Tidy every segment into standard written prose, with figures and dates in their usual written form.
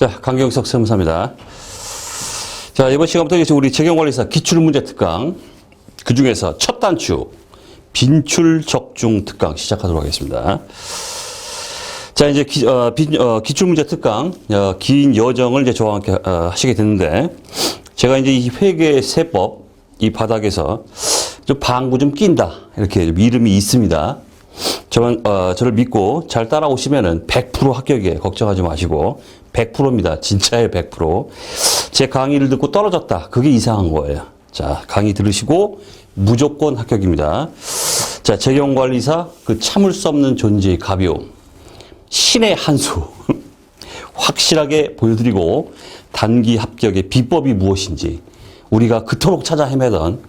자, 강경석 세무사입니다. 자, 이번 시간부터 우리 재경관리사 기출문제 특강, 그 중에서 첫 단추, 빈출 적중 특강 시작하도록 하겠습니다. 자, 이제 기출문제 특강, 긴 여정을 이제 저와 함께 하시게 됐는데, 제가 이제 이 회계 세법, 이 바닥에서 좀 방구 좀 낀다, 이렇게 이름이 있습니다. 저를 믿고 잘 따라오시면은 100% 합격이에요. 걱정하지 마시고. 100%입니다. 진짜의 100%. 제 강의를 듣고 떨어졌다. 그게 이상한 거예요. 자, 강의 들으시고 무조건 합격입니다. 자, 재경관리사 그 참을 수 없는 존재의 가벼움. 신의 한 수. 확실하게 보여드리고 단기 합격의 비법이 무엇인지 우리가 그토록 찾아 헤매던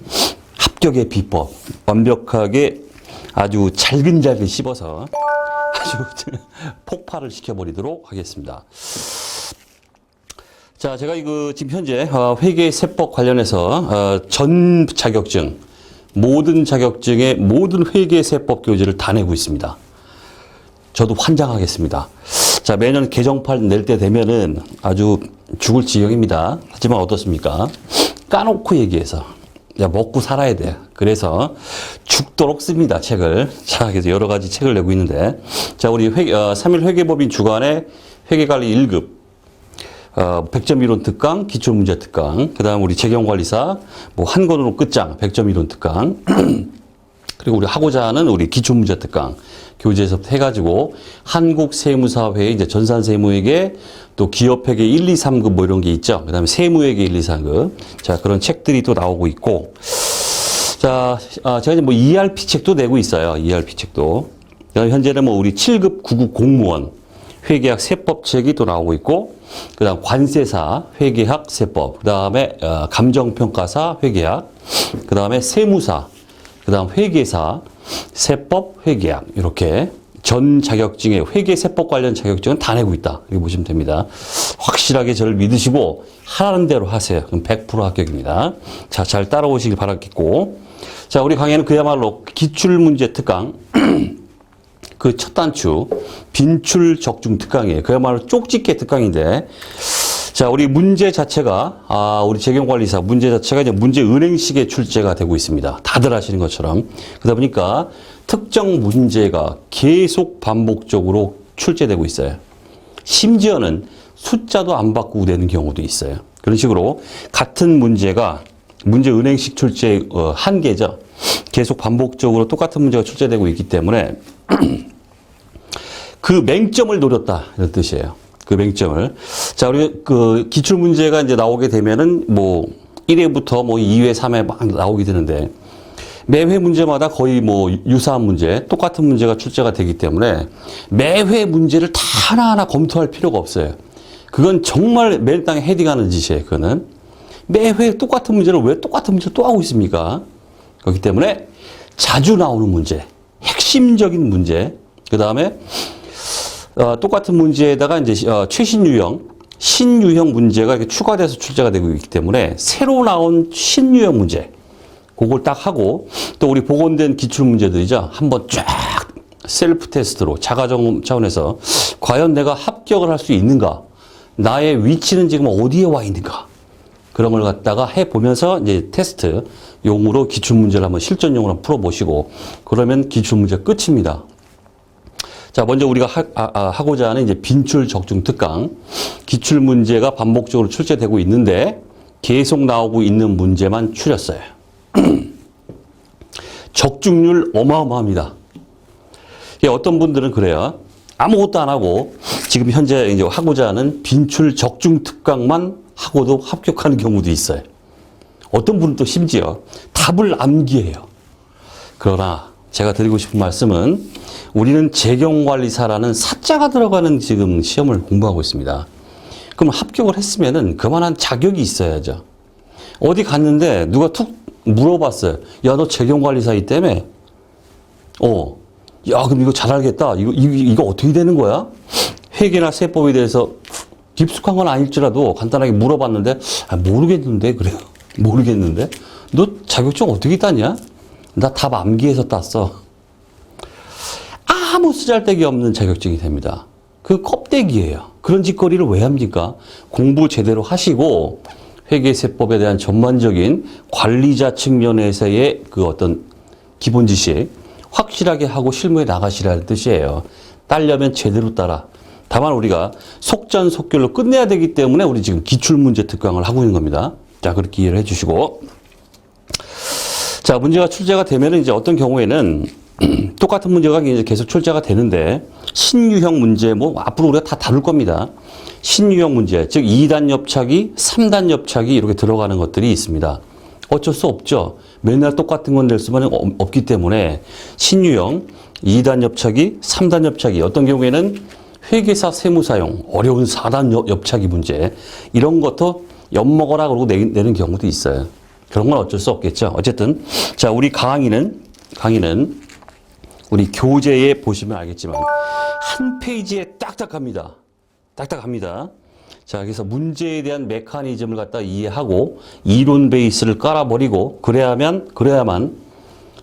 합격의 비법 완벽하게 아주 잘근잘근 씹어서 아주 폭발을 시켜버리도록 하겠습니다. 자, 제가 지금 현재 회계세법 관련해서 전 자격증, 모든 자격증의 모든 회계세법 교재를 다 내고 있습니다. 저도 환장하겠습니다. 자, 매년 개정판 낼 때 되면은 아주 죽을 지경입니다. 하지만 어떻습니까? 까놓고 얘기해서. 야, 먹고 살아야 돼. 그래서 죽도록 씁니다, 책을. 자, 그래서 여러 가지 책을 내고 있는데. 자, 우리 3일 회계법인 주간의 회계관리 1급, 100점 이론 특강, 기출문제 특강. 그 다음 우리 재경관리사, 한 권으로 끝장, 100점 이론 특강. 그리고 우리 하고자 하는 우리 기출문제 특강. 교재에서부터 해가지고, 한국세무사회의 이제 전산세무회계, 또 기업회계 1, 2, 3급 이런 게 있죠. 그 다음에 세무회계 1, 2, 3급. 자, 그런 책들이 또 나오고 있고. 자, 제가 이제 ERP 책도 내고 있어요. ERP 책도. 현재는 우리 7급 9급 공무원 회계학 세법 책이 또 나오고 있고, 그 다음 관세사 회계학 세법, 그 다음에 감정평가사 회계학, 그 다음에 세무사, 그 다음 회계사, 세법, 회계학 이렇게 전 자격증의 회계세법 관련 자격증은 다 내고 있다. 이렇게 보시면 됩니다. 확실하게 저를 믿으시고 하라는 대로 하세요. 그럼 100% 합격입니다. 자, 잘 따라오시길 바라겠고. 자, 우리 강의는 그야말로 기출문제 특강, 그 첫 단추, 빈출 적중 특강이에요. 그야말로 쪽집게 특강인데, 자, 우리 문제 자체가, 우리 재경관리사 문제 자체가 이제 문제 은행식의 출제가 되고 있습니다. 다들 아시는 것처럼. 그러다 보니까 특정 문제가 계속 반복적으로 출제되고 있어요. 심지어는 숫자도 안 바꾸고 되는 경우도 있어요. 그런 식으로 같은 문제가 문제 은행식 출제의 한계죠. 계속 반복적으로 똑같은 문제가 출제되고 있기 때문에 그 맹점을 노렸다. 이런 뜻이에요. 그 맹점을. 자, 우리 기출 문제가 이제 나오게 되면은 1회부터 2회, 3회 막 나오게 되는데 매회 문제마다 거의 유사한 문제, 똑같은 문제가 출제가 되기 때문에 매회 문제를 다 하나하나 검토할 필요가 없어요. 그건 정말 매일 땅에 헤딩하는 짓이에요, 그거는. 매회 똑같은 문제를 왜 똑같은 문제를 또 하고 있습니까? 그렇기 때문에 자주 나오는 문제, 핵심적인 문제, 그 다음에 똑같은 문제에다가 이제 최신 유형, 신유형 문제가 이렇게 추가돼서 출제가 되고 있기 때문에 새로 나온 신유형 문제, 그걸 딱 하고 또 우리 복원된 기출 문제들이죠. 한번 쫙 셀프 테스트로 자가점검 차원에서 과연 내가 합격을 할 수 있는가? 나의 위치는 지금 어디에 와 있는가? 그런 걸 갖다가 해보면서 이제 테스트 용으로 기출 문제를 한번 실전용으로 한번 풀어보시고 그러면 기출 문제 끝입니다. 자, 먼저 우리가 하고자 하는 이제 빈출 적중 특강. 기출 문제가 반복적으로 출제되고 있는데 계속 나오고 있는 문제만 추렸어요. 적중률 어마어마합니다. 어떤 분들은 그래요. 아무것도 안 하고 지금 현재 이제 하고자 하는 빈출 적중 특강만 하고도 합격하는 경우도 있어요. 어떤 분은 또 심지어 답을 암기해요. 그러나 제가 드리고 싶은 말씀은 우리는 재경관리사라는 사자가 들어가는 지금 시험을 공부하고 있습니다. 그럼 합격을 했으면은 그만한 자격이 있어야죠. 어디 갔는데 누가 툭 물어봤어요. 야, 너 재경관리사이기 때문에 야, 그럼 이거 잘 알겠다. 이거 어떻게 되는 거야? 회계나 세법에 대해서 깊숙한 건 아닐지라도 간단하게 물어봤는데 모르겠는데 그래요. 모르겠는데 너 자격증 어떻게 땄냐? 나 답 암기해서 땄어. 아무 쓰잘데기 없는 자격증이 됩니다. 그 껍데기예요. 그런 짓거리를 왜 합니까? 공부 제대로 하시고 회계세법에 대한 전반적인 관리자 측면에서의 그 어떤 기본 지식 확실하게 하고 실무에 나가시라는 뜻이에요. 따려면 제대로 따라. 다만 우리가 속전속결로 끝내야 되기 때문에 우리 지금 기출문제 특강을 하고 있는 겁니다. 자, 그렇게 이해를 해주시고. 자, 문제가 출제가 되면은 이제 어떤 경우에는 똑같은 문제가 이제 계속 출제가 되는데 신유형 문제 뭐 앞으로 우리가 다 다룰 겁니다. 신유형 문제, 즉 2단 엽차기, 3단 엽차기 이렇게 들어가는 것들이 있습니다. 어쩔 수 없죠. 맨날 똑같은 건 낼 수만은 없기 때문에 신유형, 2단 엽차기, 3단 엽차기 어떤 경우에는 회계사 세무사용, 어려운 4단 엽차기 문제 이런 것도 엿먹어라 그러고 내는 경우도 있어요. 그런 건 어쩔 수 없겠죠. 어쨌든 자, 우리 강의는 우리 교재에 보시면 알겠지만 한 페이지에 딱딱합니다. 딱딱합니다. 자, 그래서 문제에 대한 메커니즘을 갖다 이해하고 이론 베이스를 깔아버리고 그래야만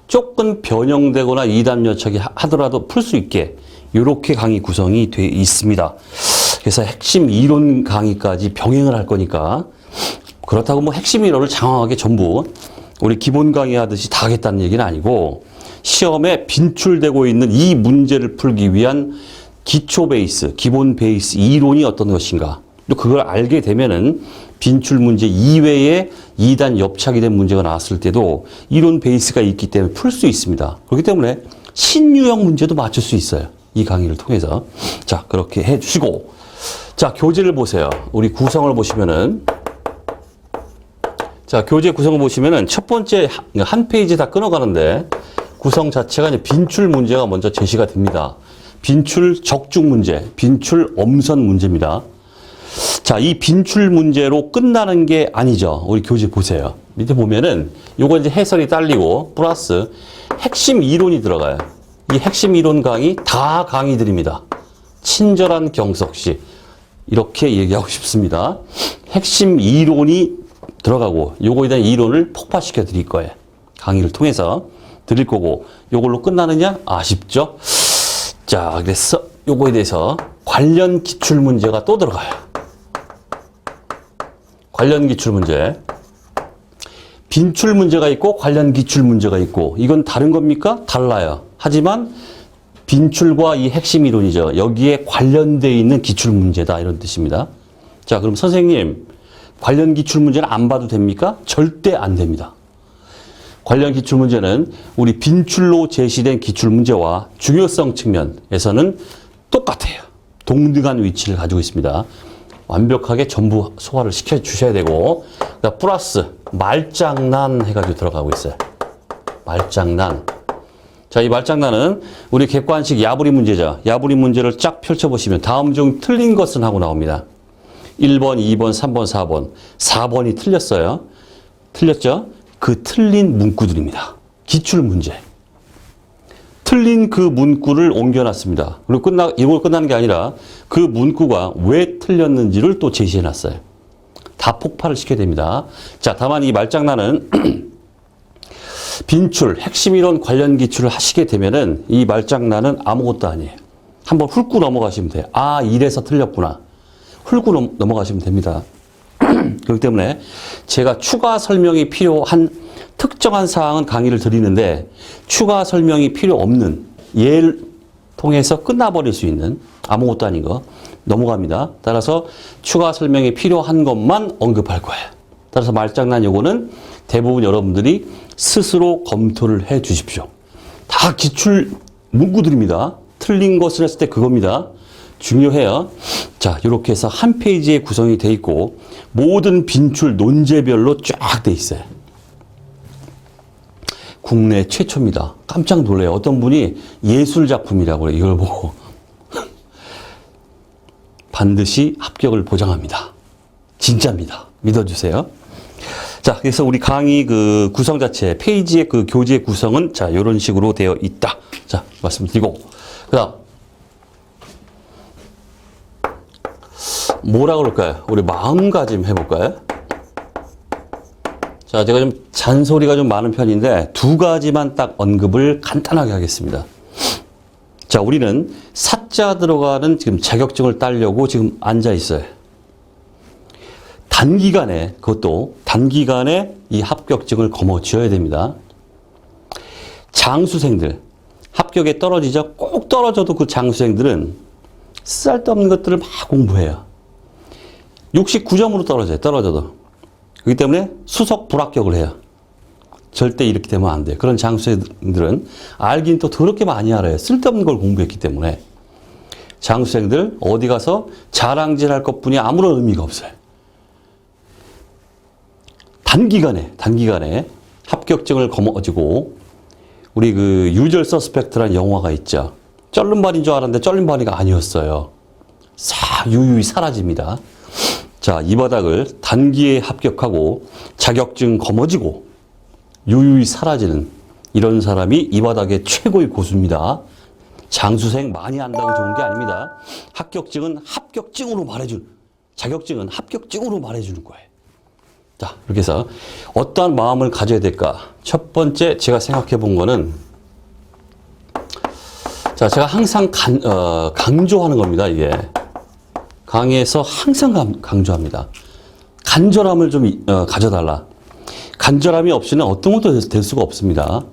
조금 변형되거나 2단 엽차기 하더라도 풀 수 있게 이렇게 강의 구성이 돼 있습니다. 그래서 핵심 이론 강의까지 병행을 할 거니까 그렇다고 뭐 핵심 이론을 장황하게 전부 우리 기본 강의 하듯이 다 하겠다는 얘기는 아니고 시험에 빈출되고 있는 이 문제를 풀기 위한 기초 베이스, 기본 베이스 이론이 어떤 것인가. 또 그걸 알게 되면은 빈출 문제 이외에 2단 엽차기 된 문제가 나왔을 때도 이론 베이스가 있기 때문에 풀 수 있습니다. 그렇기 때문에 신유형 문제도 맞출 수 있어요. 이 강의를 통해서. 자, 그렇게 해 주시고. 자, 교재를 보세요. 우리 구성을 보시면은 자, 교재 구성을 보시면은 첫 번째 한 페이지 다 끊어가는데 구성 자체가 이제 빈출 문제가 먼저 제시가 됩니다. 빈출 적중 문제, 빈출 엄선 문제입니다. 자, 이 빈출 문제로 끝나는 게 아니죠. 우리 교재 보세요. 밑에 보면은 요거 이제 해설이 딸리고 플러스 핵심 이론이 들어가요. 이 핵심 이론 강의 다 강의드립니다. 친절한 경석씨. 이렇게 얘기하고 싶습니다. 핵심 이론이 들어가고 요거에 대한 이론을 폭파시켜 드릴 거예요. 강의를 통해서 드릴 거고 요걸로 끝나느냐? 아쉽죠? 자, 그래서 요거에 대해서 관련 기출 문제가 또 들어가요. 관련 기출 문제. 빈출 문제가 있고 관련 기출 문제가 있고 이건 다른 겁니까? 달라요. 하지만 빈출과 이 핵심 이론이죠. 여기에 관련되어 있는 기출 문제다 이런 뜻입니다. 자, 그럼 선생님 관련 기출 문제는 안 봐도 됩니까? 절대 안 됩니다. 관련 기출 문제는 우리 빈출로 제시된 기출 문제와 중요성 측면에서는 똑같아요. 동등한 위치를 가지고 있습니다. 완벽하게 전부 소화를 시켜 주셔야 되고, 그러니까 플러스 말장난 해가지고 들어가고 있어요. 말장난. 자, 이 말장난은 우리 객관식 야부리 문제죠. 야부리 문제를 쫙 펼쳐보시면 다음 중 틀린 것은 하고 나옵니다. 1번, 2번, 3번, 4번. 4번이 틀렸어요. 틀렸죠? 그 틀린 문구들입니다. 기출 문제. 틀린 그 문구를 옮겨놨습니다. 그리고 이걸 끝나는 게 아니라 그 문구가 왜 틀렸는지를 또 제시해놨어요. 다 폭발을 시켜야 됩니다. 자, 다만 이 말장난은 빈출, 핵심 이론 관련 기출을 하시게 되면은 이 말장난은 아무것도 아니에요. 한번 훑고 넘어가시면 돼요. 아, 이래서 틀렸구나. 훑고 넘어가시면 됩니다. 그렇기 때문에 제가 추가 설명이 필요한 특정한 사항은 강의를 드리는데 추가 설명이 필요 없는 예를 통해서 끝나버릴 수 있는 아무것도 아닌 거 넘어갑니다. 따라서 추가 설명이 필요한 것만 언급할 거예요. 따라서 말장난 요거는 대부분 여러분들이 스스로 검토를 해 주십시오. 다 기출 문구들입니다. 틀린 것을 했을 때 그겁니다. 중요해요. 자, 이렇게 해서 한 페이지에 구성이 돼 있고 모든 빈출 논제별로 쫙 돼 있어요. 국내 최초입니다. 깜짝 놀래요. 어떤 분이 예술작품이라고 그래요. 이걸 보고. 반드시 합격을 보장합니다. 진짜입니다. 믿어주세요. 자, 그래서 우리 강의 그 구성 자체, 페이지의 그 교재 구성은 자, 이런 식으로 되어 있다. 자, 말씀드리고. 그 다음. 뭐라 그럴까요? 우리 마음가짐 해볼까요? 자, 제가 좀 잔소리가 좀 많은 편인데 두 가지만 딱 언급을 간단하게 하겠습니다. 자, 우리는 사자 들어가는 지금 자격증을 따려고 지금 앉아 있어요. 단기간에, 그것도 단기간에 이 합격증을 거머쥐어야 됩니다. 장수생들, 합격에 떨어지죠? 꼭 떨어져도 그 장수생들은 쓸데없는 것들을 막 공부해요. 69점으로 떨어져도. 그렇기 때문에 수석 불합격을 해요. 절대 이렇게 되면 안 돼요. 그런 장수생들은 알긴 또 더럽게 많이 알아요. 쓸데없는 걸 공부했기 때문에. 장수생들 어디 가서 자랑질할 것뿐이 아무런 의미가 없어요. 단기간에 합격증을 거머쥐고 우리 그 유절 서스펙트라는 영화가 있죠. 쩔름발인 줄 알았는데 쩔름발이가 아니었어요. 싹 유유히 사라집니다. 자, 이 바닥을 단기에 합격하고 자격증 거머쥐고 유유히 사라지는 이런 사람이 이 바닥의 최고의 고수입니다. 장수생 많이 한다고 좋은 게 아닙니다. 합격증은 합격증으로 말해주는, 자격증은 합격증으로 말해주는 거예요. 자, 이렇게 해서 어떠한 마음을 가져야 될까? 첫 번째 제가 생각해 본 거는, 자, 제가 항상 강조하는 겁니다. 이게 강의에서 항상 강조합니다. 간절함을 좀 가져달라. 간절함이 없이는 어떤 것도 될 수가 없습니다.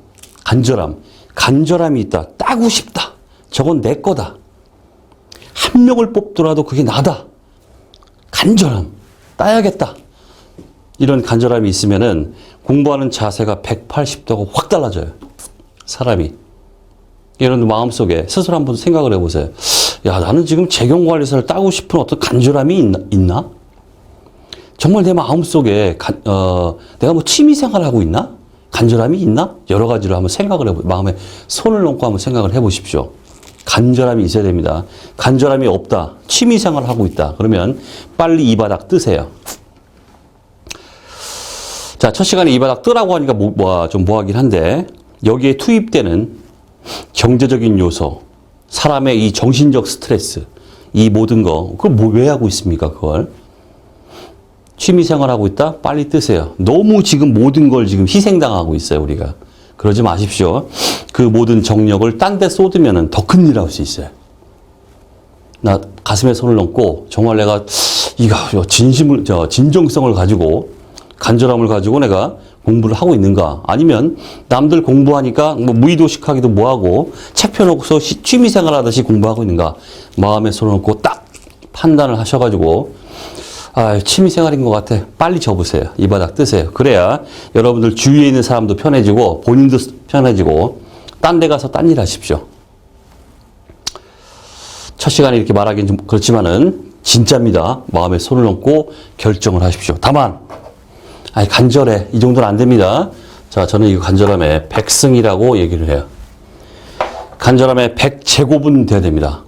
간절함이 있다. 따고 싶다. 저건 내 거다. 한 명을 뽑더라도 그게 나다. 간절함. 따야겠다. 이런 간절함이 있으면은 공부하는 자세가 180도가 확 달라져요. 사람이. 이런 마음속에 스스로 한번 생각을 해보세요. 야, 나는 지금 재경관리사를 따고 싶은 어떤 간절함이 있나? 정말 내 마음속에 내가 뭐 취미생활을 하고 있나? 간절함이 있나? 여러 가지로 한번 생각을 해보세요. 마음에 손을 얹고 한번 생각을 해보십시오. 간절함이 있어야 됩니다. 간절함이 없다. 취미생활을 하고 있다. 그러면 빨리 이 바닥 뜨세요. 자, 첫 시간에 이 바닥 뜨라고 하니까 좀 뭐하긴 한데, 여기에 투입되는 경제적인 요소, 사람의 이 정신적 스트레스, 이 모든 거, 그걸 왜 하고 있습니까, 그걸? 취미생활 하고 있다? 빨리 뜨세요. 너무 지금 모든 걸 지금 희생당하고 있어요, 우리가. 그러지 마십시오. 그 모든 정력을 딴 데 쏟으면 더 큰일 할 수 있어요. 나 가슴에 손을 얹고, 정말 내가, 이거, 진정성을 가지고, 간절함을 가지고 내가 공부를 하고 있는가? 아니면 남들 공부하니까 뭐 무의도식하기도 뭐하고 책 펴놓고서 취미생활 하듯이 공부하고 있는가? 마음에 손을 얹고 딱 판단을 하셔가지고 취미생활인 것 같아. 빨리 접으세요. 이 바닥 뜨세요. 그래야 여러분들 주위에 있는 사람도 편해지고 본인도 편해지고 딴 데 가서 딴 일 하십시오. 첫 시간에 이렇게 말하기는 좀 그렇지만은 진짜입니다. 마음에 손을 얹고 결정을 하십시오. 다만 간절해. 이 정도는 안 됩니다. 자, 저는 이거 간절함의 100승이라고 얘기를 해요. 간절함의 100제곱은 돼야 됩니다.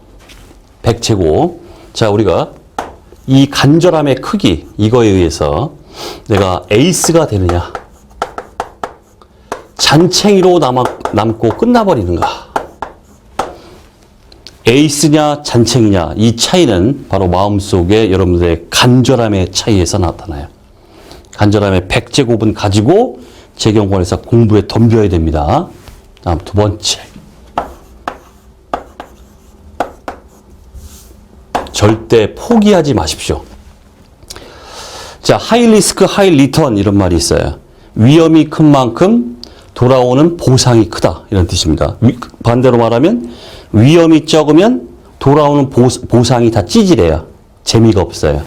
100제곱. 자, 우리가 이 간절함의 크기, 이거에 의해서 내가 에이스가 되느냐, 잔챙이로 남고 끝나버리는가. 에이스냐, 잔챙이냐, 이 차이는 바로 마음속에 여러분들의 간절함의 차이에서 나타나요. 간절함의 100제곱은 가지고 재경관에서 공부에 덤벼야 됩니다. 다음 두 번째. 절대 포기하지 마십시오. 자, 하이 리스크, 하이 리턴 이런 말이 있어요. 위험이 큰 만큼 돌아오는 보상이 크다. 이런 뜻입니다. 반대로 말하면 위험이 적으면 돌아오는 보상이 다 찌질해요. 재미가 없어요.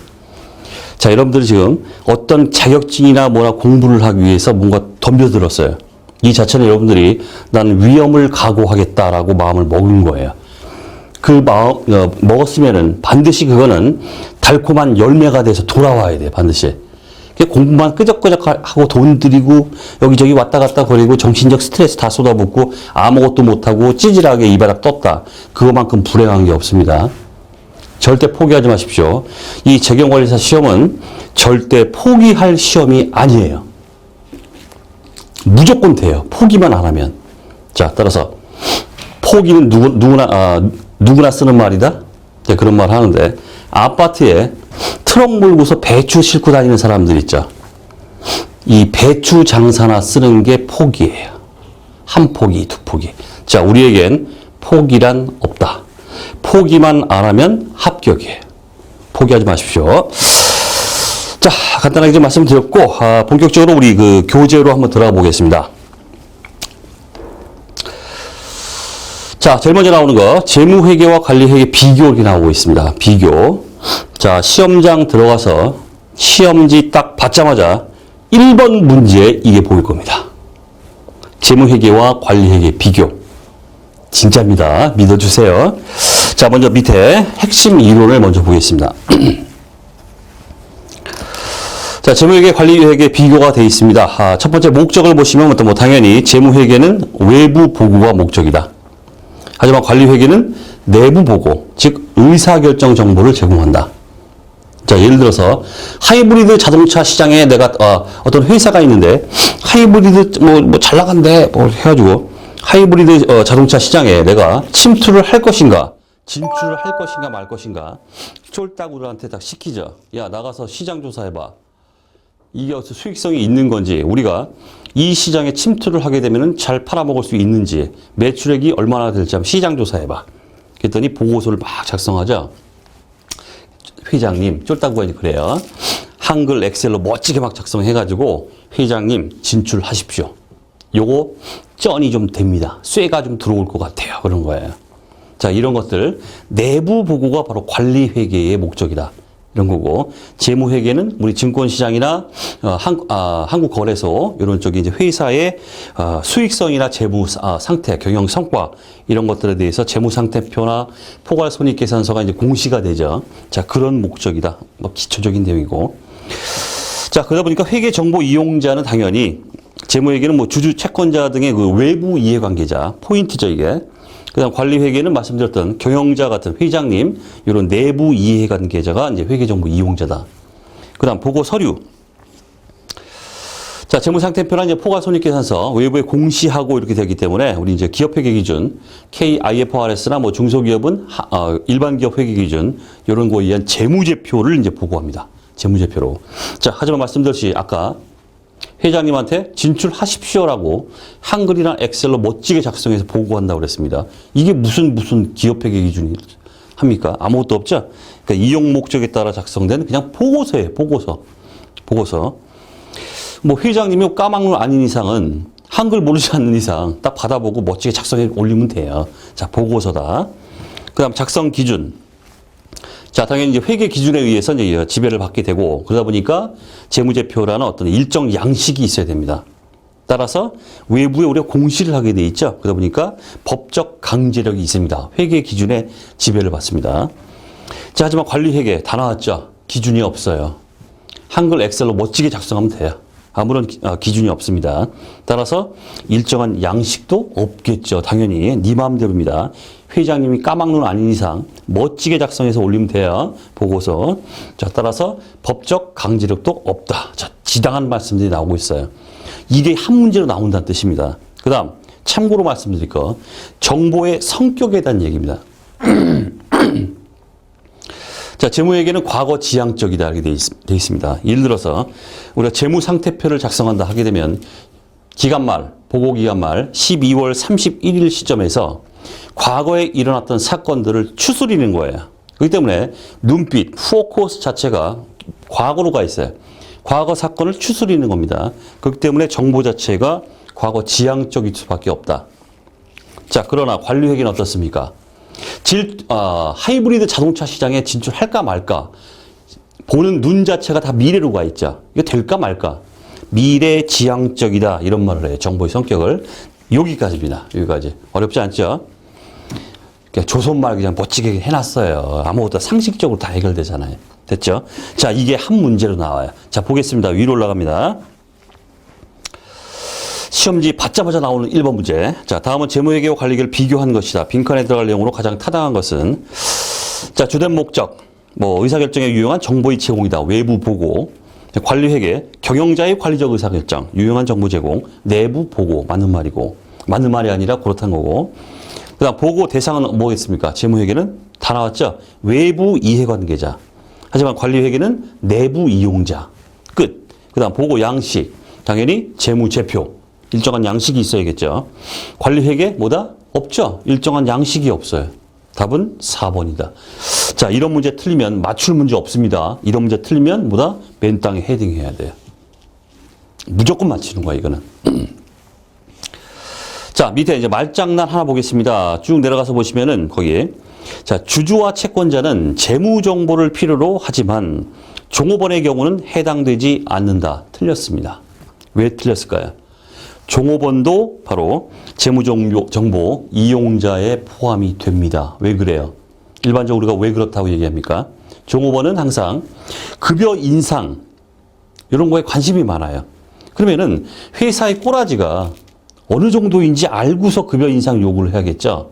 자, 여러분들이 지금 어떤 자격증이나 뭐나 공부를 하기 위해서 뭔가 덤벼들었어요. 이 자체는 여러분들이 난 위험을 각오하겠다라고 마음을 먹은 거예요. 그 마음, 먹었으면은 반드시 그거는 달콤한 열매가 돼서 돌아와야 돼요, 반드시. 공부만 끄적끄적하고 돈 들이고 여기저기 왔다 갔다 거리고 정신적 스트레스 다 쏟아붓고 아무것도 못하고 찌질하게 이 바닥 떴다. 그거만큼 불행한 게 없습니다. 절대 포기하지 마십시오. 이 재경관리사 시험은 절대 포기할 시험이 아니에요. 무조건 돼요. 포기만 안 하면. 자, 따라서 포기는 누구나 쓰는 말이다. 네, 그런 말 하는데 아파트에 트럭 몰고서 배추 싣고 다니는 사람들 있죠. 이 배추 장사나 쓰는 게 포기예요. 한 포기, 두 포기. 자, 우리에겐 포기란 없다. 포기만 안 하면 합격이에요. 포기하지 마십시오. 자, 간단하게 좀 말씀드렸고, 본격적으로 우리 그 교재로 한번 들어가 보겠습니다. 자, 제일 먼저 나오는 거, 재무회계와 관리회계 비교 이렇게 나오고 있습니다. 비교. 자, 시험장 들어가서 시험지 딱 받자마자 1번 문제 이게 보일 겁니다. 재무회계와 관리회계 비교. 진짜입니다. 믿어주세요. 자, 먼저 밑에 핵심 이론을 먼저 보겠습니다. 자, 재무회계, 관리회계 비교가 되어 있습니다. 첫 번째 목적을 보시면 뭐 당연히 재무회계는 외부 보고가 목적이다. 하지만 관리회계는 내부 보고, 즉 의사결정 정보를 제공한다. 자, 예를 들어서 하이브리드 자동차 시장에 내가 어떤 회사가 있는데 하이브리드 뭐 잘 나간대 뭐 해가지고 하이브리드 자동차 시장에 내가 침투를 할 것인가, 진출을 할 것인가 말 것인가 쫄따구들한테 딱 시키죠. 야, 나가서 시장 조사해봐. 이게 어떤 수익성이 있는 건지, 우리가 이 시장에 침투를 하게 되면 잘 팔아먹을 수 있는지, 매출액이 얼마나 될지 한번 시장 조사해봐. 그랬더니 보고서를 막 작성하죠. 회장님, 쫄따구가 이제 그래요. 한글 엑셀로 멋지게 막 작성해가지고 회장님 진출하십시오. 요거 쩐이 좀 됩니다. 쇠가 좀 들어올 것 같아요. 그런 거예요. 자, 이런 것들 내부 보고가 바로 관리회계의 목적이다. 이런 거고, 재무회계는 우리 증권시장이나 한국거래소 이런 쪽이 이제 회사의 수익성이나 재무 상태, 경영 성과 이런 것들에 대해서 재무상태표나 포괄손익계산서가 이제 공시가 되죠. 자, 그런 목적이다. 뭐 기초적인 내용이고. 자, 그러다 보니까 회계 정보 이용자는 당연히 재무회계는 뭐 주주, 채권자 등의 그 외부 이해관계자 포인트죠, 이게. 그다음 관리회계는 말씀드렸던 경영자 같은 회장님, 이런 내부 이해관계자가 이제 회계정보 이용자다. 그다음 보고 서류. 자, 재무상태표나 이제 포괄손익계산서 외부에 공시하고 이렇게 되기 때문에 우리 이제 기업회계 기준 KIFRS나 뭐 중소기업은 일반 기업 회계 기준 이런 거에 의한 재무제표를 이제 보고합니다. 재무제표로. 자, 하지만 말씀드렸듯이 아까 회장님한테 진출하십시오라고 한글이나 엑셀로 멋지게 작성해서 보고한다고 그랬습니다. 이게 무슨 기업회계 기준이 합니까? 아무것도 없죠? 그러니까 이용 목적에 따라 작성된 그냥 보고서예요. 보고서. 뭐 회장님이 까막눈 아닌 이상은 한글 모르지 않는 이상 딱 받아보고 멋지게 작성해 올리면 돼요. 자, 보고서다. 그 다음 작성 기준. 자, 당연히 이제 회계 기준에 의해서 이제 지배를 받게 되고, 그러다 보니까 재무제표라는 어떤 일정 양식이 있어야 됩니다. 따라서 외부에 우리가 공시를 하게 돼 있죠. 그러다 보니까 법적 강제력이 있습니다. 회계 기준에 지배를 받습니다. 자, 하지만 관리회계 다 나왔죠. 기준이 없어요. 한글 엑셀로 멋지게 작성하면 돼요. 아무런 기준이 없습니다. 따라서 일정한 양식도 없겠죠. 당연히 네 마음대로입니다. 회장님이 까막눈 아닌 이상 멋지게 작성해서 올리면 돼요. 보고서. 자, 따라서 법적 강제력도 없다. 자, 지당한 말씀들이 나오고 있어요. 이게 한 문제로 나온다는 뜻입니다. 그 다음 참고로 말씀드릴 거, 정보의 성격에 대한 얘기입니다. 자, 재무회계는 과거 지향적이다 이렇게 되어 있습니다. 예를 들어서 우리가 재무상태표를 작성한다 하게 되면 기간말, 보고기간말 12월 31일 시점에서 과거에 일어났던 사건들을 추스리는 거예요. 그렇기 때문에 눈빛, 포커스 자체가 과거로 가 있어요. 과거 사건을 추스리는 겁니다. 그렇기 때문에 정보 자체가 과거 지향적일 수밖에 없다. 자, 그러나 관리회계는 어떻습니까? 하이브리드 자동차 시장에 진출할까 말까? 보는 눈 자체가 다 미래로 가 있죠. 이거 될까 말까? 미래 지향적이다. 이런 말을 해요. 정보의 성격을. 여기까지입니다. 여기까지. 어렵지 않죠? 조선말 그냥 멋지게 해놨어요. 아무것도 상식적으로 다 해결되잖아요. 됐죠? 자, 이게 한 문제로 나와요. 자, 보겠습니다. 위로 올라갑니다. 시험지 받자마자 나오는 1번 문제. 자, 다음은 재무회계와 관리회계를 비교한 것이다. 빈칸에 들어갈 내용으로 가장 타당한 것은, 자, 주된 목적, 뭐 의사결정에 유용한 정보의 제공이다. 외부 보고. 관리회계, 경영자의 관리적 의사결정, 유용한 정보 제공, 내부 보고. 맞는 말이고, 맞는 말이 아니라 그렇다는 거고. 그 다음 보고 대상은 뭐겠습니까? 재무회계는 다 나왔죠? 외부 이해관계자. 하지만 관리회계는 내부 이용자. 끝. 그 다음 보고 양식. 당연히 재무제표. 일정한 양식이 있어야겠죠. 관리회계 뭐다? 없죠. 일정한 양식이 없어요. 답은 4번이다. 자, 이런 문제 틀리면 맞출 문제 없습니다. 이런 문제 틀리면 뭐다? 맨 땅에 헤딩해야 돼요. 무조건 맞히는 거야, 이거는. 자, 밑에 이제 말장난 하나 보겠습니다. 쭉 내려가서 보시면은 거기에 자, 주주와 채권자는 재무 정보를 필요로 하지만 종업원의 경우는 해당되지 않는다. 틀렸습니다. 왜 틀렸을까요? 종업원도 바로 재무 정보 이용자에 포함이 됩니다. 왜 그래요? 일반적으로 우리가 왜 그렇다고 얘기합니까? 종업원은 항상 급여 인상 이런 거에 관심이 많아요. 그러면은 회사의 꼬라지가 어느 정도인지 알고서 급여 인상 요구를 해야겠죠.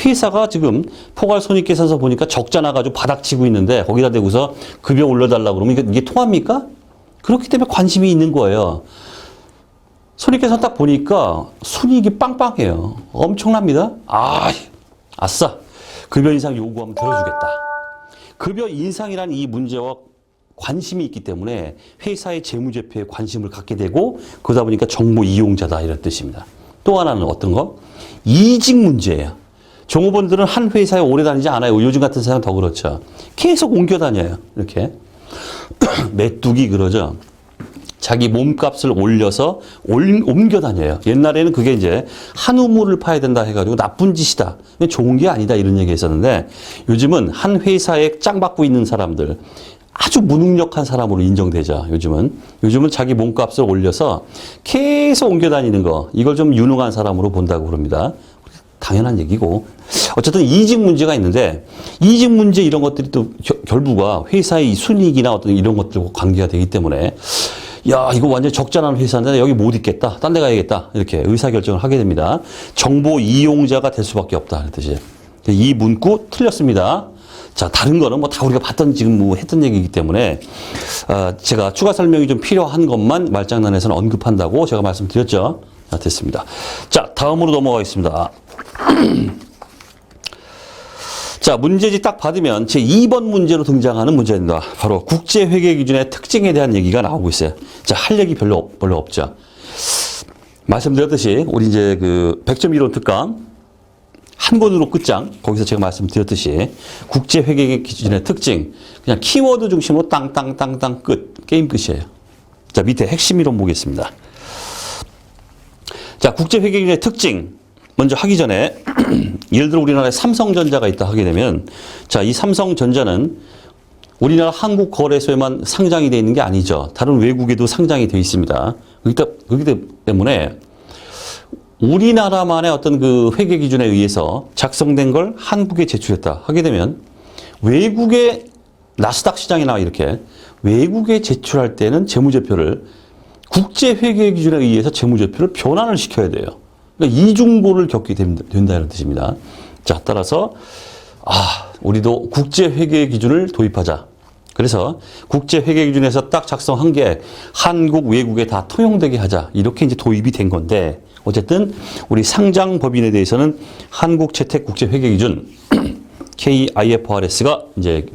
회사가 지금 포괄 손익계산서 보니까 적자 나가지고 바닥치고 있는데 거기다 대고서 급여 올려달라고 그러면 이게 통합니까? 그렇기 때문에 관심이 있는 거예요. 손익계산 딱 보니까 순이익이 빵빵해요. 엄청납니다. 아싸. 급여 인상 요구하면 들어주겠다. 급여 인상이라는 이 문제와 관심이 있기 때문에 회사의 재무제표에 관심을 갖게 되고 그러다 보니까 정보 이용자다 이런 뜻입니다. 또 하나는 어떤 거? 이직 문제예요. 종업원들은 한 회사에 오래 다니지 않아요. 요즘 같은 세상 더 그렇죠. 계속 옮겨 다녀요. 이렇게. 메뚜기 그러죠. 자기 몸값을 올려서 옮겨 다녀요. 옛날에는 그게 이제 한 우물을 파야 된다 해가지고 나쁜 짓이다. 좋은 게 아니다 이런 얘기 했었는데 요즘은 한 회사에 짱 받고 있는 사람들 아주 무능력한 사람으로 인정되죠. 요즘은 자기 몸값을 올려서 계속 옮겨 다니는 거 이걸 좀 유능한 사람으로 본다고 그럽니다. 당연한 얘기고 어쨌든 이직 문제가 있는데 이직 문제 이런 것들이 또 결부가 회사의 순이익이나 어떤 이런 것들과 관계가 되기 때문에 야 이거 완전 적자나는 회사인데 여기 못 있겠다. 딴 데 가야겠다. 이렇게 의사결정을 하게 됩니다. 정보 이용자가 될 수밖에 없다. 하는 뜻이에요. 이 문구 틀렸습니다. 자, 다른 거는 뭐 다 우리가 봤던 지금 뭐 했던 얘기이기 때문에 제가 추가 설명이 좀 필요한 것만 말장난에서는 언급한다고 제가 말씀드렸죠. 자, 됐습니다. 자, 다음으로 넘어가겠습니다. 자, 문제지 딱 받으면 제 2번 문제로 등장하는 문제입니다. 바로 국제회계 기준의 특징에 대한 얘기가 나오고 있어요. 자, 할 얘기 별로 없죠. 말씀드렸듯이 우리 이제 그 100점 이론 특강 한 권으로 끝장. 거기서 제가 말씀드렸듯이 국제회계 기준의 특징 그냥 키워드 중심으로 땅땅땅땅 끝. 게임 끝이에요. 자, 밑에 핵심 이론 보겠습니다. 자, 국제회계 기준의 특징 먼저 하기 전에 예를 들어 우리나라에 삼성전자가 있다 하게 되면 자, 이 삼성전자는 우리나라 한국거래소에만 상장이 되어 있는 게 아니죠. 다른 외국에도 상장이 되어 있습니다. 그렇기 때문에 우리나라만의 어떤 그 회계 기준에 의해서 작성된 걸 한국에 제출했다 하게 되면 외국의 나스닥 시장이나 이렇게 외국에 제출할 때는 재무제표를 국제회계 기준에 의해서 재무제표를 변환을 시켜야 돼요. 그러니까 이중고를 겪게 된다는 뜻입니다. 자, 따라서 우리도 국제회계 기준을 도입하자. 그래서 국제회계 기준에서 딱 작성한 게 한국, 외국에 다 통용되게 하자. 이렇게 이제 도입이 된 건데 어쨌든 우리 상장법인에 대해서는 한국채택국제회계기준 KIFRS가 이제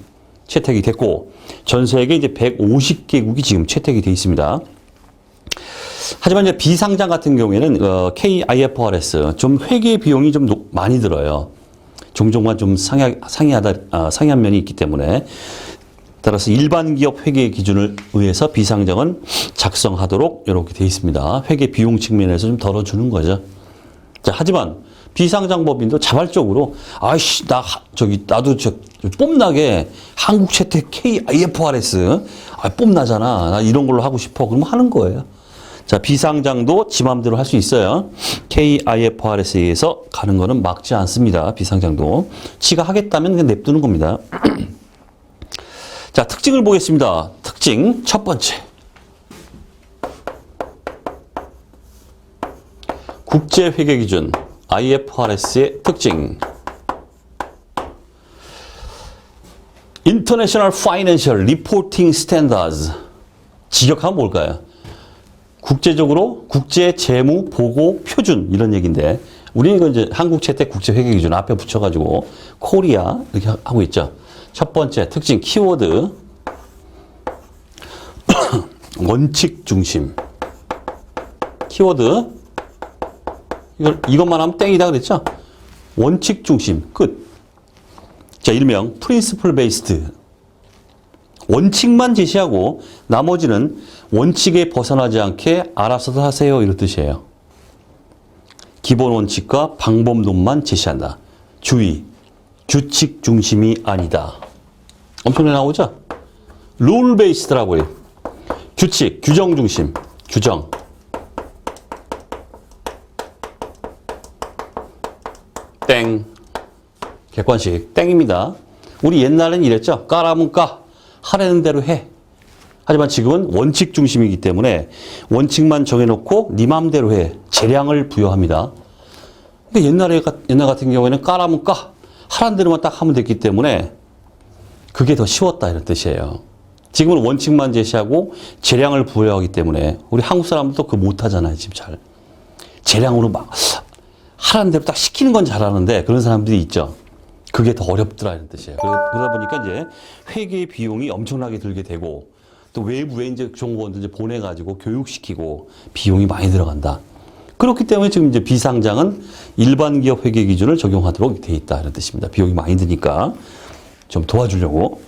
채택이 됐고 전 세계 이제 150개국이 지금 채택이 돼 있습니다. 하지만 이제 비상장 같은 경우에는 KIFRS 좀 회계 비용이 좀 많이 들어요. 종종만 좀 상이한 면이 있기 때문에 따라서 일반 기업 회계 기준을 의해서 비상장은 작성하도록 이렇게 돼 있습니다. 회계 비용 측면에서 좀 덜어주는 거죠. 자, 하지만 비상장 법인도 자발적으로 나도 뽐나게 한국 채택 KIFRS 뽐나잖아. 나 이런 걸로 하고 싶어. 그러면 하는 거예요. 자, 비상장도 지 맘대로 할 수 있어요. KIFRS에 의해서 가는 거는 막지 않습니다. 비상장도. 지가 하겠다면 그냥 냅두는 겁니다. 자, 특징을 보겠습니다. 특징 첫 번째. 국제회계기준 IFRS의 특징. International Financial Reporting Standards. 직역하면 뭘까요? 국제적으로 국제 재무 보고 표준 이런 얘기인데 우리는 이건 이제 한국 채택 국제회계기준 앞에 붙여가지고 코리아 이렇게 하고 있죠. 첫 번째 특징 키워드 원칙 중심 키워드 이것만 하면 땡이다 그랬죠. 원칙 중심, 끝. 자, 일명 프린시플 베이스드. 원칙만 제시하고 나머지는 원칙에 벗어나지 않게 알아서도 하세요. 이런 뜻이에요. 기본 원칙과 방법론만 제시한다. 주의, 규칙 중심이 아니다. 엄청나게 나오죠? 룰 베이스드라고요. 규칙, 규정 중심, 규정. 땡. 객관식 땡입니다. 우리 옛날엔 이랬죠. 까라면 까. 하라는 대로 해. 하지만 지금은 원칙 중심이기 때문에 원칙만 정해놓고 네 마음대로 해. 재량을 부여합니다. 근데 옛날 같은 경우에는 까라면 까. 하라는 대로만 딱 하면 됐기 때문에 그게 더 쉬웠다 이런 뜻이에요. 지금은 원칙만 제시하고 재량을 부여하기 때문에 우리 한국 사람들도 그거 못하잖아요. 지금 잘. 재량으로 막 하라는 대로 딱 시키는 건 잘하는데 그런 사람들이 있죠. 그게 더 어렵더라 이런 뜻이에요. 그러다 보니까 이제 회계 비용이 엄청나게 들게 되고 또 외부에 이제 정보원들 이제 보내가지고 교육시키고 비용이 많이 들어간다. 그렇기 때문에 지금 이제 비상장은 일반 기업 회계 기준을 적용하도록 돼 있다 이런 뜻입니다. 비용이 많이 드니까 좀 도와주려고.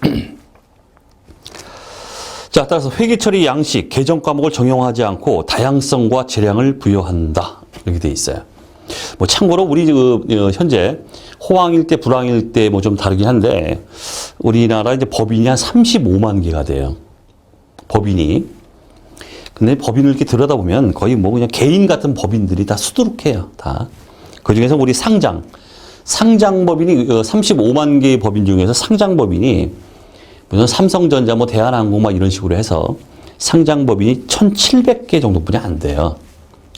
자, 따라서 회계 처리 양식, 개정 과목을 정형하지 않고 다양성과 재량을 부여한다. 이렇게 돼 있어요. 뭐 참고로 우리 현재 호황일 때, 불황일 때 뭐 좀 다르긴 한데 우리나라 이제 법인이 한 35만 개가 돼요. 법인이. 근데 법인을 이렇게 들여다보면 거의 뭐 그냥 개인 같은 법인들이 다 수두룩해요. 다. 그 중에서 우리 상장법인이 35만 개의 법인 중에서 상장법인이 무슨 삼성전자, 뭐 대한항공 막 이런 식으로 해서 상장법인이 1,700개 정도뿐이 안 돼요.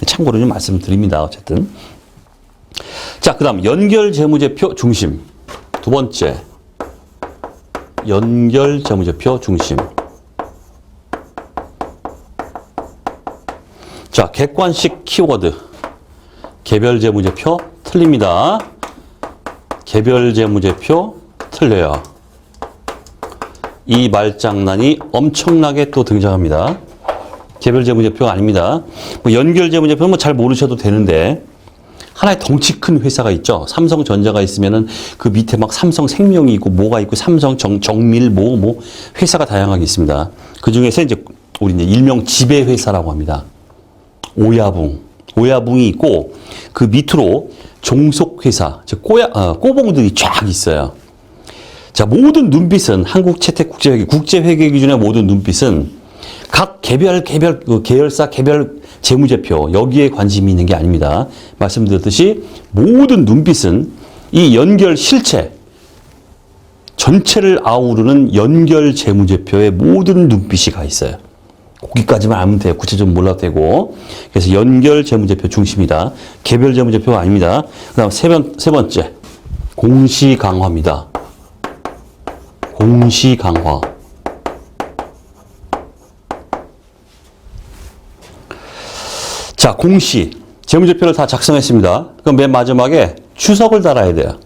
참고로 좀 말씀드립니다. 어쨌든. 자, 그 다음 연결재무제표 중심. 두 번째. 연결재무제표 중심. 자, 객관식 키워드. 개별재무제표 틀립니다. 개별재무제표 틀려요. 이 말장난이 엄청나게 또 등장합니다. 개별재무제표가 아닙니다. 뭐 연결재무제표는 뭐 잘 모르셔도 되는데 하나의 덩치 큰 회사가 있죠. 삼성전자가 있으면은 그 밑에 막 삼성생명이 있고 뭐가 있고 삼성 정밀 뭐 회사가 다양하게 있습니다. 그 중에서 이제 우리 이제 일명 지배회사라고 합니다. 오야붕이 있고 그 밑으로 종속회사, 즉 꼬봉들이 쫙 있어요. 자, 모든 눈빛은 한국 채택국제회계, 국제회계 기준의 모든 눈빛은 각 계열사 개별 재무제표 여기에 관심이 있는 게 아닙니다. 말씀드렸듯이 모든 눈빛은 이 연결 실체 전체를 아우르는 연결 재무제표에 모든 눈빛이 가 있어요. 거기까지만 알면 돼요. 구체적으로 몰라도 되고. 그래서 연결 재무제표 중심이다. 개별 재무제표가 아닙니다. 그 다음 세 번째 공시 강화입니다. 공시 강화. 자, 공시. 재무제표를 다 작성했습니다. 그럼 맨 마지막에 추석을 달아야 돼요.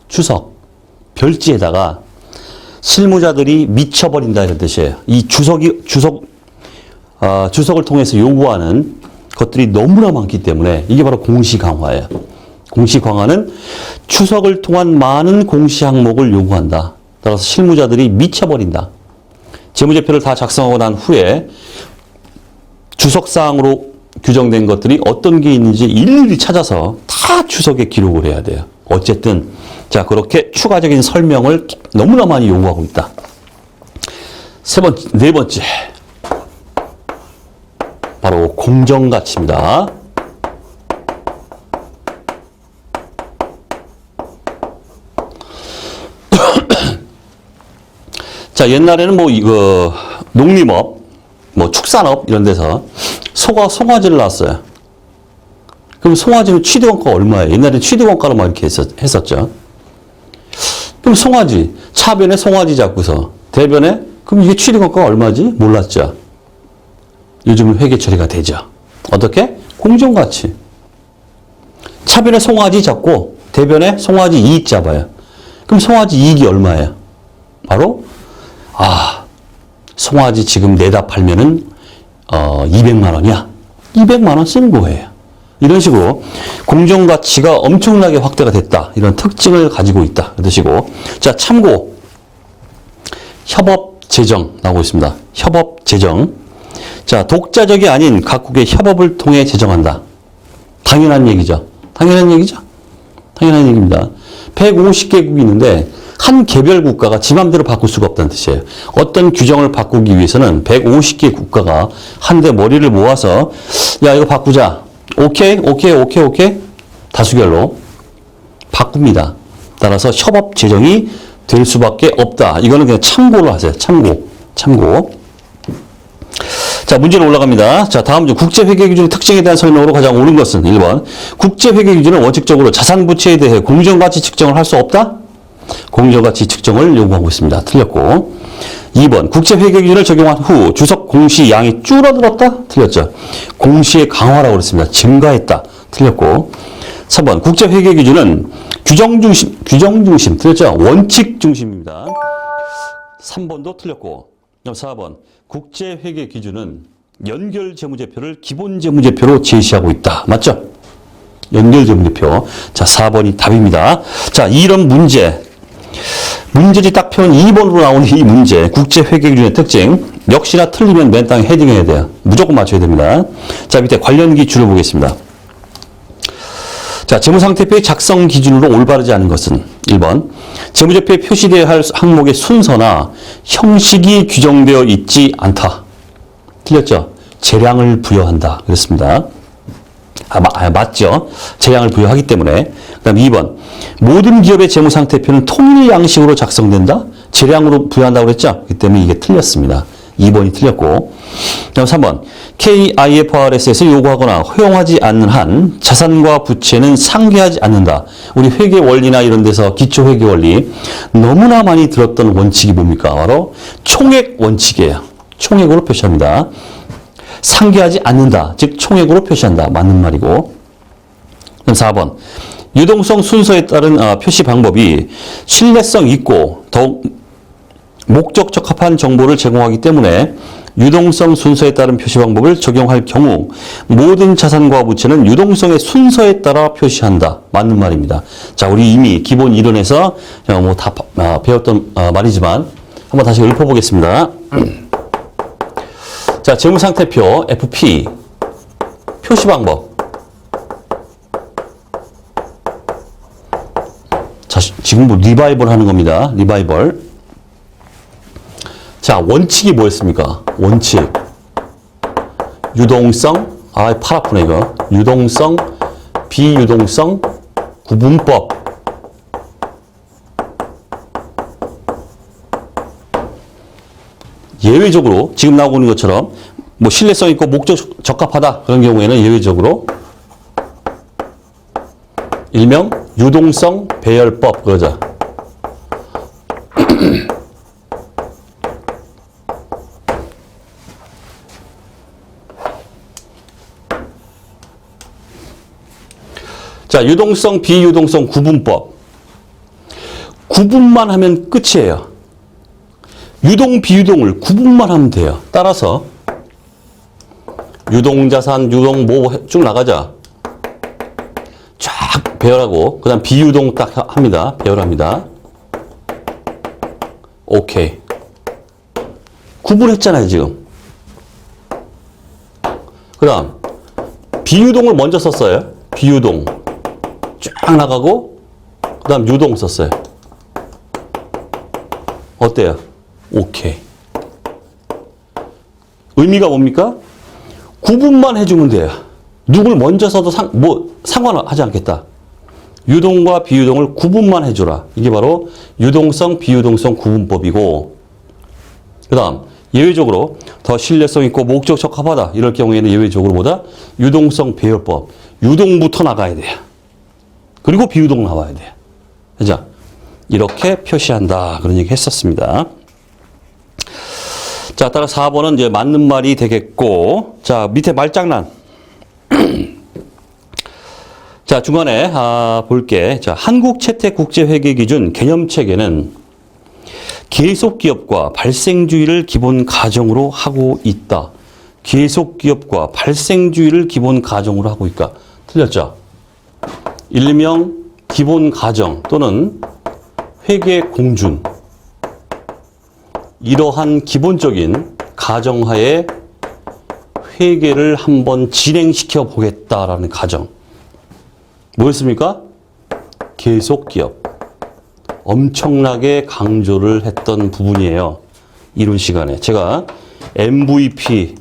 추석. 별지에다가 실무자들이 미쳐버린다 이런 뜻이에요. 이 주석을 통해서 요구하는 것들이 너무나 많기 때문에 이게 바로 공시 강화예요. 공시 강화는 추석을 통한 많은 공시 항목을 요구한다. 따라서 실무자들이 미쳐버린다. 재무제표를 다 작성하고 난 후에 주석사항으로 규정된 것들이 어떤 게 있는지 일일이 찾아서 다 추석에 기록을 해야 돼요. 어쨌든 자, 그렇게 추가적인 설명을 너무나 많이 요구하고 있다. 네 번째 바로 공정가치입니다. 자, 옛날에는 뭐 이거 농림업, 뭐 축산업 이런 데서 송아지를 낳았어요. 그럼 송아지는 취득원가 얼마예요? 옛날에 취득원가로 막 이렇게 했었죠. 그럼 송아지, 차변에 송아지 잡고서 대변에 그럼 이게 취득원가가 얼마지? 몰랐죠. 요즘은 회계 처리가 되죠. 어떻게? 공정가치. 차변에 송아지 잡고 대변에 송아지 이익 잡아요. 그럼 송아지 이익이 얼마예요? 바로 송아지 지금 내다 팔면은 200만 원이야. 200만 원 쓰는 거예요. 이런 식으로 공정가치가 엄청나게 확대가 됐다. 이런 특징을 가지고 있다. 그 뜻이고. 자, 참고. 협업재정 나오고 있습니다. 협업재정. 자, 독자적이 아닌 각국의 협업을 통해 제정한다. 당연한 얘기죠. 당연한 얘기죠. 당연한 얘기입니다. 150개국이 있는데 한 개별 국가가 지 맘대로 바꿀 수가 없다는 뜻이에요. 어떤 규정을 바꾸기 위해서는 150개 국가가 한데 머리를 모아서 야 이거 바꾸자. 오케이. 다수결로 바꿉니다. 따라서 협업 제정이 될 수밖에 없다. 이거는 그냥 참고로 하세요. 참고. 자, 문제로 올라갑니다. 자, 다음 주 국제회계기준의 특징에 대한 설명으로 가장 옳은 것은 1번. 국제회계기준은 원칙적으로 자산부채에 대해 공정가치 측정을 할 수 없다? 공정가치 측정을 요구하고 있습니다. 틀렸고. 2번. 국제회계기준을 적용한 후 주석 공시 양이 줄어들었다? 틀렸죠. 공시의 강화라고 그랬습니다. 증가했다. 틀렸고. 3번. 국제회계기준은 규정 중심. 틀렸죠. 원칙 중심입니다. 3번도 틀렸고. 4번. 국제회계기준은 연결재무제표를 기본재무제표로 제시하고 있다. 맞죠? 연결재무제표. 자, 4번이 답입니다. 자, 이런 문제지 딱 표현 2번으로 나오는 이 문제. 국제회계기준의 특징. 역시나 틀리면 맨 땅에 헤딩해야 돼요. 무조건 맞춰야 됩니다. 자, 밑에 관련 기준을 보겠습니다. 자, 재무상태표의 작성 기준으로 올바르지 않은 것은 1번. 재무제표에 표시되어야 할 항목의 순서나 형식이 규정되어 있지 않다. 틀렸죠? 재량을 부여한다. 그렇습니다. 맞죠? 재량을 부여하기 때문에. 그 다음 2번. 모든 기업의 재무상태표는 통일 양식으로 작성된다? 재량으로 부여한다고 그랬죠? 그렇기 때문에 이게 틀렸습니다. 2번이 틀렸고. 그 다음 3번. KIFRS에서 요구하거나 허용하지 않는 한 자산과 부채는 상계하지 않는다. 우리 회계 원리나 이런 데서 기초 회계 원리 너무나 많이 들었던 원칙이 뭡니까? 바로 총액 원칙이에요. 총액으로 표시합니다. 상계하지 않는다. 즉 총액으로 표시한다. 맞는 말이고. 그럼 4번. 유동성 순서에 따른 표시 방법이 신뢰성 있고 더욱 목적 적합한 정보를 제공하기 때문에 유동성 순서에 따른 표시 방법을 적용할 경우 모든 자산과 부채는 유동성의 순서에 따라 표시한다. 맞는 말입니다. 자, 우리 이미 기본 이론에서 뭐 다 배웠던 말이지만 한번 다시 읊어보겠습니다. 자, 재무상태표 FP 표시 방법. 자, 지금 뭐 리바이벌 하는 겁니다. 리바이벌. 자, 원칙이 뭐였습니까? 원칙. 유동성, 팔 아프네, 이거. 유동성, 비유동성, 구분법. 예외적으로, 지금 나오고 있는 것처럼, 뭐, 신뢰성 있고 목적 적합하다. 그런 경우에는 예외적으로, 일명, 유동성 배열법, 그러자. 자, 유동성, 비유동성 구분법. 구분만 하면 끝이에요. 유동, 비유동을 구분만 하면 돼요. 따라서 유동자산, 유동 뭐 쭉 나가자. 쫙 배열하고 그 다음 비유동 딱 합니다. 배열합니다. 오케이. 구분했잖아요, 지금. 그 다음 비유동을 먼저 썼어요. 비유동. 쫙 나가고 그 다음 유동 썼어요. 어때요? 오케이. 의미가 뭡니까? 구분만 해주면 돼요. 누굴 먼저 써도 상관하지 않겠다. 유동과 비유동을 구분만 해줘라. 이게 바로 유동성, 비유동성 구분법이고, 그 다음 예외적으로 더 신뢰성 있고 목적 적합하다. 이럴 경우에는 예외적으로 보다 유동성 배열법. 유동부터 나가야 돼요. 그리고 비유동 나와야 돼요. 그죠? 이렇게 표시한다. 그런 얘기 했었습니다. 자, 따라 4번은 이제 맞는 말이 되겠고, 자, 밑에 말장난. 자, 중간에, 볼게. 자, 한국채택국제회계기준 개념체계는 계속기업과 발생주의를 기본 가정으로 하고 있다. 계속기업과 발생주의를 기본 가정으로 하고 있다. 틀렸죠? 일명 기본 가정 또는 회계 공준. 이러한 기본적인 가정하에 회계를 한번 진행시켜 보겠다라는 가정. 뭐였습니까? 계속기업. 엄청나게 강조를 했던 부분이에요. 이론 시간에. 제가 MVP,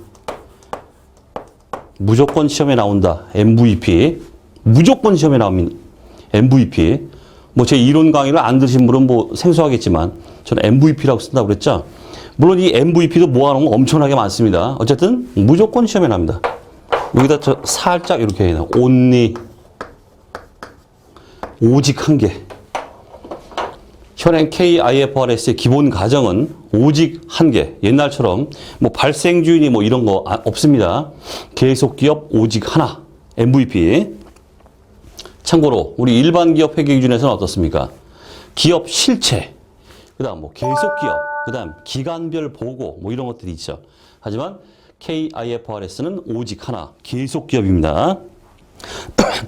무조건 시험에 나온다. MVP. 무조건 시험에 나옵니다. MVP. 뭐 제 이론 강의를 안 들으신 분은 뭐 생소하겠지만 저는 MVP라고 쓴다고 그랬죠. 물론 이 MVP도 모아놓은 거 엄청나게 많습니다. 어쨌든 무조건 시험에 납니다. 여기다 저 살짝 이렇게 해요. only. 오직 한 개. 현행 KIFRS의 기본 가정은 오직 한 개. 옛날처럼 뭐 발생주인이 뭐 이런 거 없습니다. 계속기업 오직 하나. MVP. 참고로 우리 일반 기업 회계 기준에서는 어떻습니까? 기업 실체, 그다음 뭐 계속기업, 그다음 기간별 보고 뭐 이런 것들이 있죠. 하지만 KIFRS는 오직 하나. 계속기업입니다.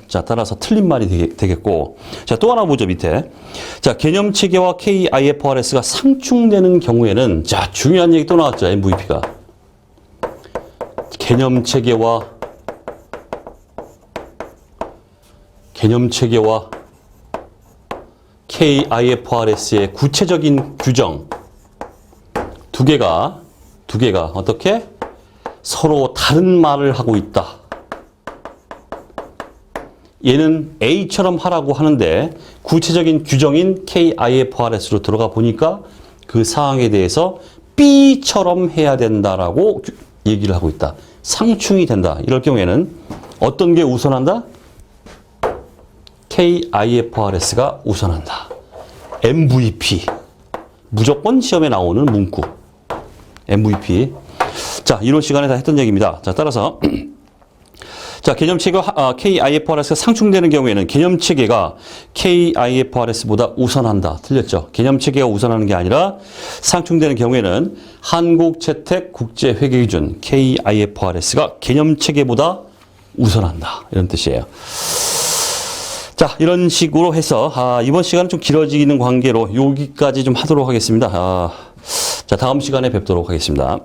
자, 따라서 틀린 말이 되겠고. 자, 또 하나 보죠, 밑에. 자, 개념체계와 KIFRS가 상충되는 경우에는, 자, 중요한 얘기 또 나왔죠, MVP가. 개념체계와 KIFRS의 구체적인 규정. 두 개가 어떻게? 서로 다른 말을 하고 있다. 얘는 A처럼 하라고 하는데 구체적인 규정인 KIFRS로 들어가 보니까 그 사항에 대해서 B처럼 해야 된다라고 얘기를 하고 있다. 상충이 된다. 이럴 경우에는 어떤 게 우선한다? KIFRS가 우선한다. MVP. 무조건 시험에 나오는 문구. MVP. 자, 이론 시간에 다 했던 얘기입니다. 자, 따라서 자, 개념체계가 KIFRS가 상충되는 경우에는 개념체계가 KIFRS보다 우선한다. 틀렸죠? 개념체계가 우선하는 게 아니라 상충되는 경우에는 한국채택국제회계기준 KIFRS가 개념체계보다 우선한다. 이런 뜻이에요. 자, 이런 식으로 해서 이번 시간은 좀 길어지는 관계로 여기까지 좀 하도록 하겠습니다. 자, 다음 시간에 뵙도록 하겠습니다.